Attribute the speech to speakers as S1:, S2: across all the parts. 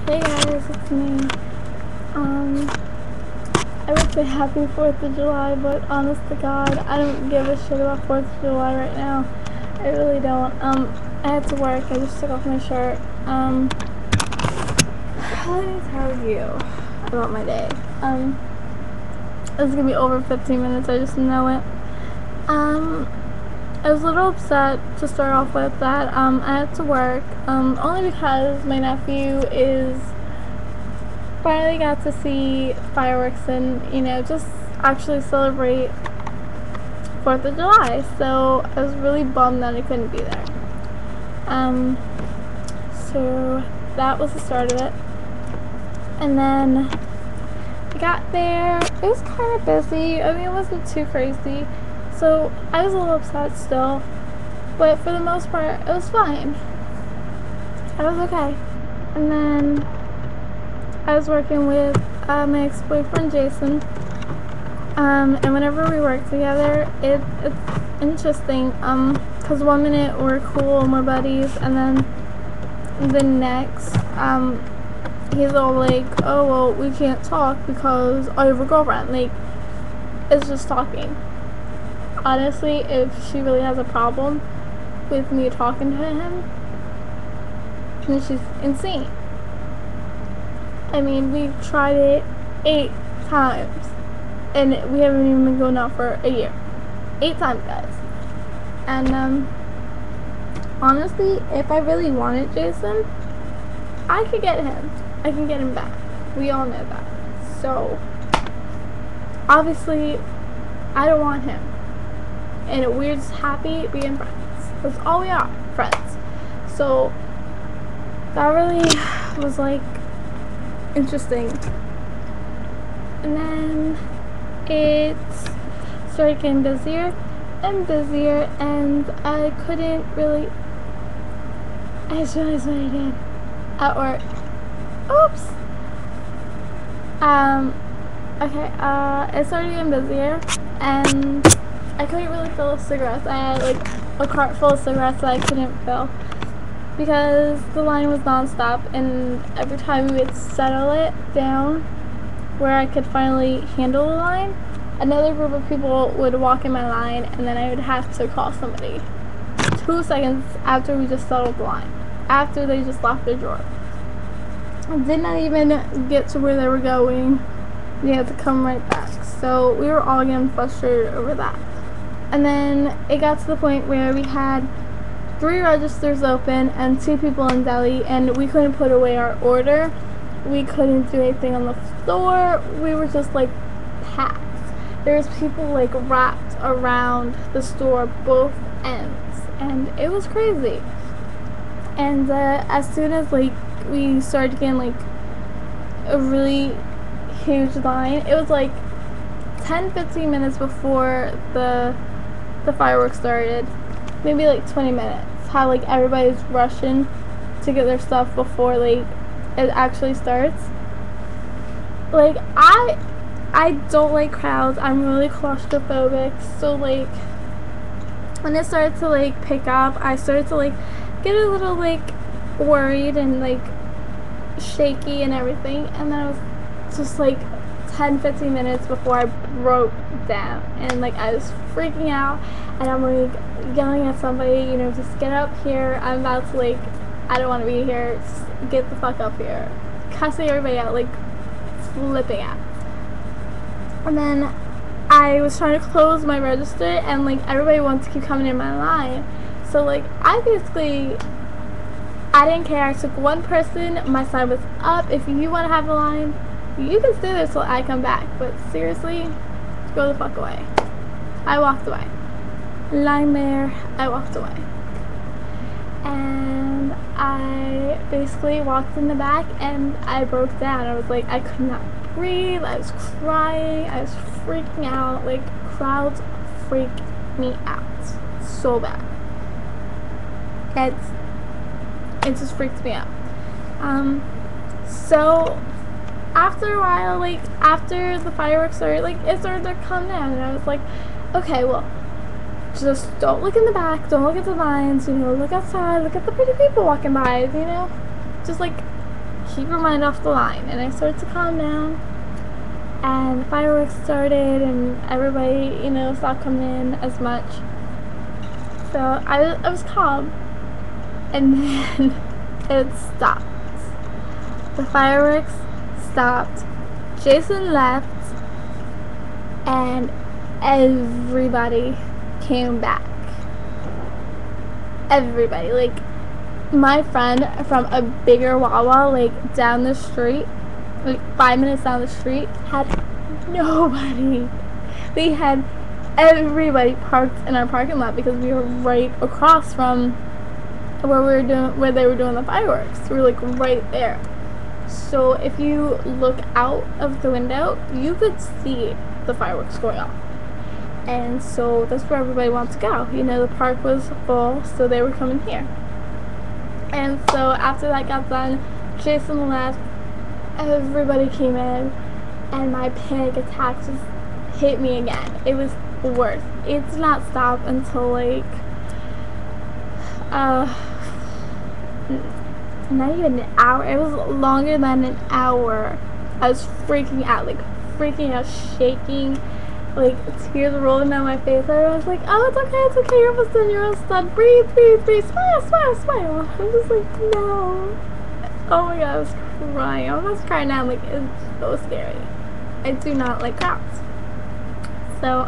S1: Hey guys, it's me. I would say happy 4th of July, but honest to God, I don't give a shit about 4th of July right now. I really don't. I had to work. I just took off my shirt. Let me tell you about my day. This is gonna be over 15 minutes, I just know it. I was a little upset to start off with that I had to work, only because my nephew finally got to see fireworks and, just actually celebrate 4th of July, so I was really bummed that I couldn't be there. So that was the start of it, and then I got there. It was kind of busy. I mean, it wasn't too crazy, so I was a little upset still, but for the most part, it was fine. I was okay. And then I was working with my ex-boyfriend Jason, and whenever we work together, it's interesting, because 1 minute we're cool and we're buddies, and then the next, he's all like, oh, well, we can't talk because I have a girlfriend. Like, it's just talking. Honestly, if she really has a problem with me talking to him, then she's insane. I mean, we've tried it 8 times, and we haven't even been going out for a year. 8 times, guys. And, honestly, if I really wanted Jason, I could get him. I can get him back. We all know that. So, obviously, I don't want him. And we're just happy being friends. That's all we are, friends. So, that really was, like, interesting. And then it started getting busier and busier, and I couldn't really. I just realized what I did at work. Oops. Okay, it started getting busier, and I couldn't really fill cigarettes. I had like a cart full of cigarettes that I couldn't fill because the line was nonstop, and every time we would settle it down where I could finally handle the line, another group of people would walk in my line, and then I would have to call somebody 2 seconds after we just settled the line, after they just locked their drawer. I did not even get to where they were going. They had to come right back. So we were all getting frustrated over that. And then it got to the point where we had 3 registers open and 2 people in deli, and we couldn't put away our order. We couldn't do anything on the floor. We were just like packed. There was people like wrapped around the store both ends, and it was crazy. And as soon as like we started getting like a really huge line, it was like 10-15 minutes before the fireworks started, maybe like 20 minutes, how like everybody's rushing to get their stuff before like it actually starts. Like, I don't like crowds. I'm really claustrophobic, so like when it started to like pick up, I started to like get a little like worried and like shaky and everything, and then I was just like 10-15 minutes before I broke down, and like I was freaking out, and I'm like yelling at somebody, just get up here, I'm about to like, I don't want to be here, just get the fuck up here, cussing everybody out, like flipping out. And then I was trying to close my register, and like everybody wanted to keep coming in my line, so like I didn't care. I took one person, my sign was up. If you want to have a line, you can stay there till I come back, but seriously, go the fuck away. I walked away. Lying there, I walked away. And I basically walked in the back, and I broke down. I was like, I could not breathe, I was crying, I was freaking out. Like, crowds freak me out so bad. It just freaked me out. So after a while, like after the fireworks started, like it started to calm down, and I was like, okay, well, just don't look in the back, don't look at the lines, look outside, look at the pretty people walking by, just like keep your mind off the line. And I started to calm down, and the fireworks started, and everybody, you know, stopped coming in as much. So I was calm, and then it stopped. The fireworks stopped. Jason left, and everybody came back. Everybody, like my friend from a bigger Wawa, like down the street, like 5 minutes down the street, had nobody. They had everybody parked in our parking lot because we were right across from where they were doing the fireworks. We were like right there. So if you look out of the window, you could see the fireworks going off. And so that's where everybody wanted to go. You know, the park was full, so they were coming here. And so after that got done, Jason left, everybody came in, and my panic attack just hit me again. It was worse. It did not stop until like not even an hour. It was longer than an hour. I was freaking out, shaking, like tears rolling down my face. I was like, oh, it's okay, you're almost done, breathe, smile. I was just like, no. Oh my god, I was crying. I'm almost crying now. Like, it's so scary. I do not like crowds. So,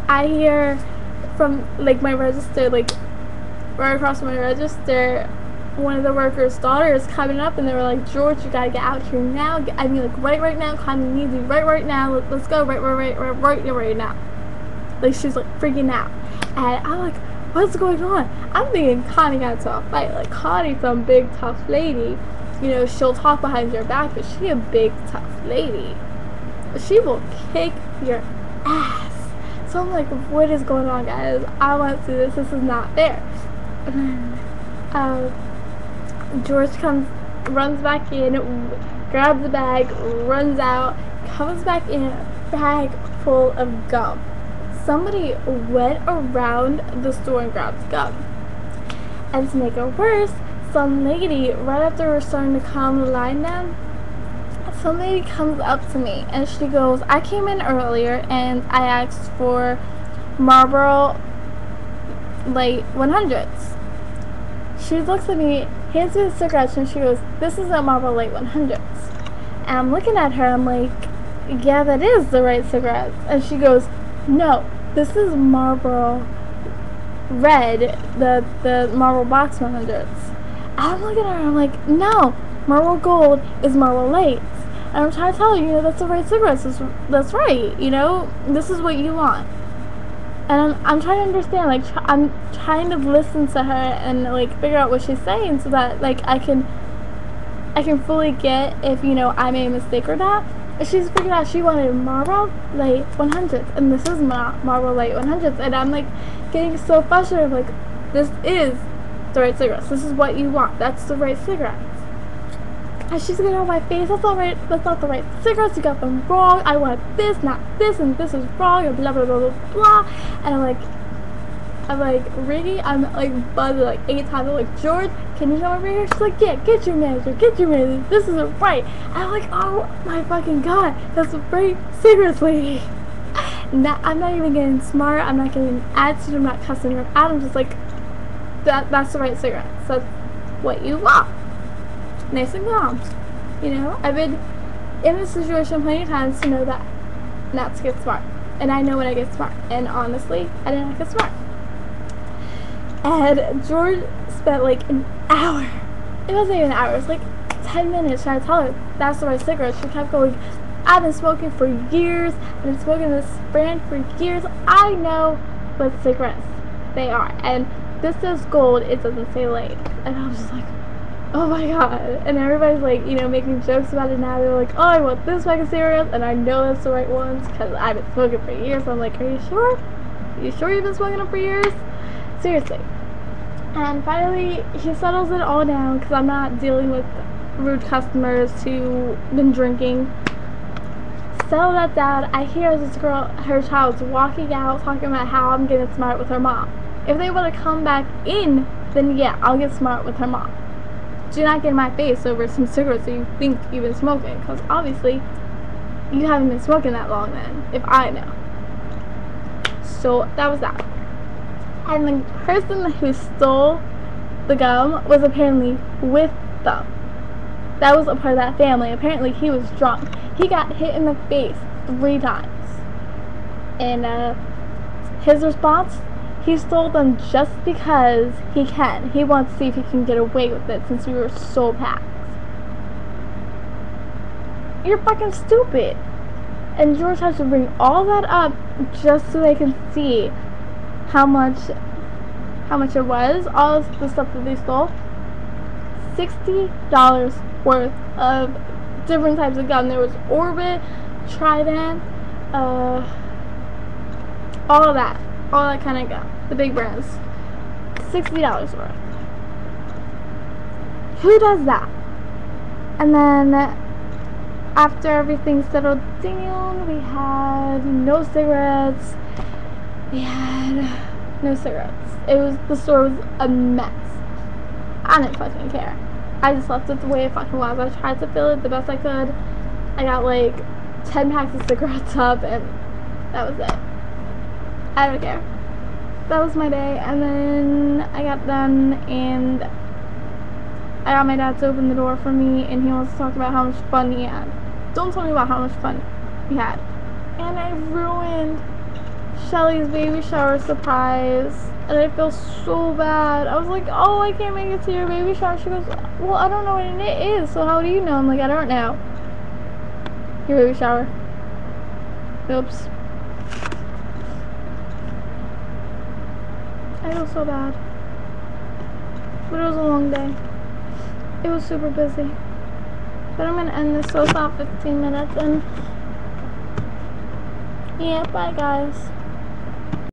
S1: I hear from, like, my register, like, right across from my register, one of the workers' daughters coming up, and they were like, George, you gotta get out here now. I mean, like, right now. Connie needs you right now. Let's go right now. Like, she's like freaking out. And I'm like, what's going on? I'm thinking Connie got into a fight. Like, Connie's some big, tough lady. You know, she'll talk behind your back, but she a big, tough lady. She will kick your ass. So I'm like, what is going on, guys? I want to see this. This is not fair. And then, George runs back in, grabs the bag, runs out, comes back in, a bag full of gum. Somebody went around the store and grabbed gum. And to make it worse, some lady, right after we're starting to calm the line down, some lady comes up to me and she goes, I came in earlier and I asked for Marlboro Light 100s. She looks at me, hands me the cigarettes, and she goes, this is a Marlboro Light 100s. And I'm looking at her, I'm like, yeah, that is the right cigarettes. And she goes, no, this is Marlboro Red, the Marlboro Box 100s. I'm looking at her, I'm like, no, Marlboro Gold is Marlboro Lights. And I'm trying to tell her, you know, that's the right cigarettes, that's right, you know, this is what you want. And I'm trying to understand, like, I'm trying to listen to her and, like, figure out what she's saying so that, like, I can fully get if, you know, I made a mistake or not. She's figured out she wanted Marlboro Light 100s, and this is Marlboro Light 100s, and I'm, like, getting so frustrated, like, this is the right cigarettes. This is what you want. That's the right cigarettes. And she's getting on my face, that's not the right cigarettes, you got them wrong, I want this, not this, and this is wrong, and blah blah blah blah blah. And I'm like, really? I'm like buzzing like 8 times. I'm like, George, can you come over here? She's like, yeah, get your manager, this isn't right. And I'm like, oh my fucking god, that's the right cigarettes, lady. I'm not even getting smart, I'm not getting attitude, I'm not cussing her out, I'm just like, that's the right cigarettes, that's what you want. Nice and calm. You know, I've been in this situation plenty of times to know that not to get smart. And I know when I get smart. And honestly, I did not get smart. And George spent like an hour. It wasn't even an hour. It was like 10 minutes trying to tell her that's the right cigarette. She kept going, I've been smoking for years. I've been smoking this brand for years. I know what cigarettes they are. And this says gold. It doesn't say light. And I was just like, oh my god. And everybody's like, you know, making jokes about it now. They're like, oh, I want this pack of cigarettes, and I know that's the right ones because I've been smoking for years. So I'm like, are you sure? You sure you've been smoking them for years? Seriously. And finally, he settles it all down because I'm not dealing with rude customers who've been drinking. Settle that down. I hear this girl, her child's walking out, talking about how I'm getting smart with her mom. If they want to come back in, then yeah, I'll get smart with her mom. do not get in my face over some cigarettes that you think you've been smoking, because obviously you haven't been smoking that long then, if I know. So that was that. And the person who stole the gum was apparently with them. That was a part of that family. Apparently he was drunk. He got hit in the face 3 times. And his response, he stole them just because he can. He wants to see if he can get away with it since we were so packed. You're fucking stupid. And George has to bring all that up just so they can see how much it was. All of the stuff that they stole. $60 worth of different types of gum. There was Orbit, Trident, all of that kind of gum, the big brands. $60 worth. Who does that? And then after everything settled down, we had no cigarettes. The store was a mess. I didn't fucking care. I just left it the way it fucking was. I tried to fill it the best I could. I got like 10 packs of cigarettes up, and that was it. I don't care. That was my day, and then I got done, and I got my dad to open the door for me, and he wants to talk about how much fun he had. Don't tell me about how much fun he had. And I ruined Shelly's baby shower surprise. And I feel so bad. I was like, oh, I can't make it to your baby shower. She goes, well, I don't know what it is, so how do you know? I'm like, I don't know. Your baby shower. Oops. I feel so bad. But it was a long day. It was super busy. But I'm going to end this, so it's about 15 minutes. And yeah, bye guys.